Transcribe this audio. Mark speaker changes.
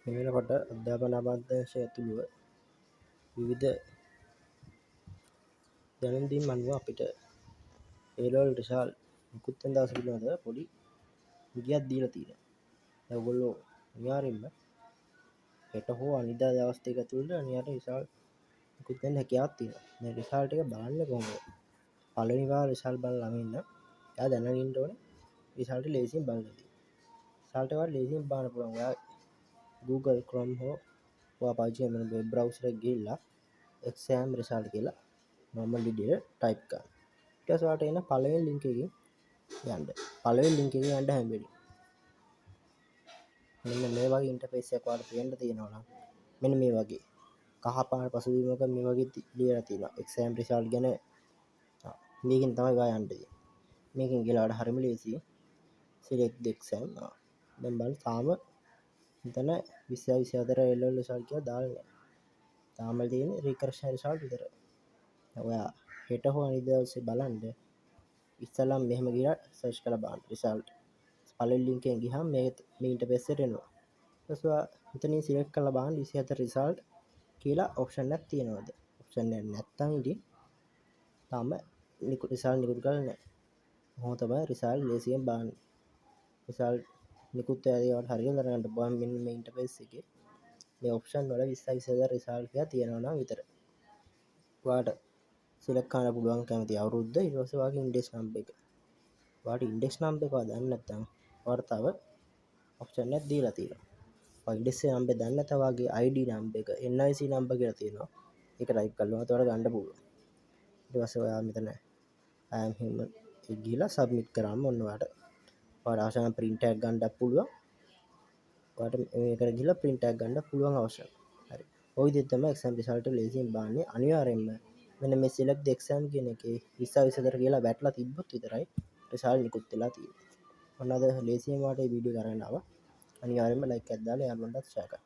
Speaker 1: මේ වෙනකොට අධ්‍යාපන අමාත්‍යාංශය ඇතුළුව විවිධ දැනුම් දීම් අනුව අපිට A-level result නිකුත් වෙන දවස පිළිබඳව පොඩි ඉඟියක් දීලා තියෙනවා. දැන් ඔයගොල්ලෝ අනිවාර්යෙන්ම හෙට හෝ අනිද්දා දවස් දෙක ඇතුළත අනිවාර්යෙන් result නිකුත් වෙන්න හැකියාවක් තියෙනවා. මේ result එක බලන්නේ කොහොමද? පළවෙනි වාර result බලන ළමයින් නම් එයා දැනගෙන ඉන්න ඕනේ result එක ලේසියෙන් බලන්න තියෙනවා. result එක ලේසියෙන් බලන්න පුළුවන්. ඔයා Google Chrome හෝ ඔයා පාවිච්චි කරන web browser එක ගිහිල්ලා exam result කියලා normal විදියට type කරන්න. ඊට පස්සේ ඔයාලට එන පළවෙනි link එකකින් යන්න. පළවෙනි link එකේ යන්න හැම්බෙන්නේ. මෙන්න මේ වගේ interface එකක් ඔයාලට පේන්න තියෙනවා නම් මෙන්න මේ වගේ කහ පාට පසුබිමක මේ වගේ ලියලා තියෙනවා exam result ගැන. මේකෙන් තමයි ඔයා යන්න තියෙන්නේ. මේකෙන් ගිහලා ඔයාලට හරිම ලේසියි select the exam. දැන් බලන්න තාම මෙතන 2024 A-level result කියලා දාලා නැහැ. තාම තියෙන්නේ recursion result විතරයි. ඔයා හෙට හෝ අනිද්දා දවසේ බලන්න ඉස්සෙල්ලාම මෙහෙම ගිහලා සර්ච් කරලා බලන්න result. පළවෙනි link එකෙන් ගියාම මේ ඉන්ටර්ෆේස් එකට එනවා. ඊට පස්සේ ඔයා මෙතනින් select කරලා බලන්න 24 result කියලා option එකක් තියෙනවද? option එක නැත්තම් ඉතින් තාම result නිකුත් කරලා නැහැ. කොහොම තමයි result ලේසියෙන් බලන්නේ. result නිකුත් වෙලාවට හරියට දැනගන්න පුළුවන් මෙන්න මේ ඉන්ටර්ෆේස් එකේ මේ option වල 2024 result කියලා තියෙනවා නම් විතරයි. ඔයාලට select කරන්න පුළුවන් කැමති අවුරුද්ද ඊට පස්සේ ඔයාගේ index number එක. ඔයාලට index number එක දන්නේ නැත්නම් ඔයාලට තව option එකක් දීලා තියෙනවා. ඔයා index number දන්නේ නැත්නම් ඔයාගේ ID number එක NIC number කියලා තියෙනවා. ඒක type කරලා ඔයාලට ගන්න පුළුවන්. ඊට පස්සේ ඔයා මෙතන I am human එක ගිහලා submit කරාම ඔන්න ඔයාලට අවශ්‍ය නම් print එකක් ගන්නත් පුළුවන්. ඔයාලට මේකට ගිහලා print එකක් ගන්න පුළුවන් අවශ්‍යයි. හරි. ඔය විදිහට තමයි exam result එක ලේසියෙන් බලන්නේ. අනිවාර්යෙන්ම මෙන්න මේ select the exam කියන එකේ 2024 කියලා වැටලා තිබ්බොත් විතරයි result නිකුත් වෙලා තියෙන්නේ. ඔන්න අද ලේසියෙන් ඔයාලට මේ වීඩියෝ එක අරගෙන ආවා. අනිවාර්යෙන්ම like එකක් දාලා යාළුවන්ටත් share කරන්න.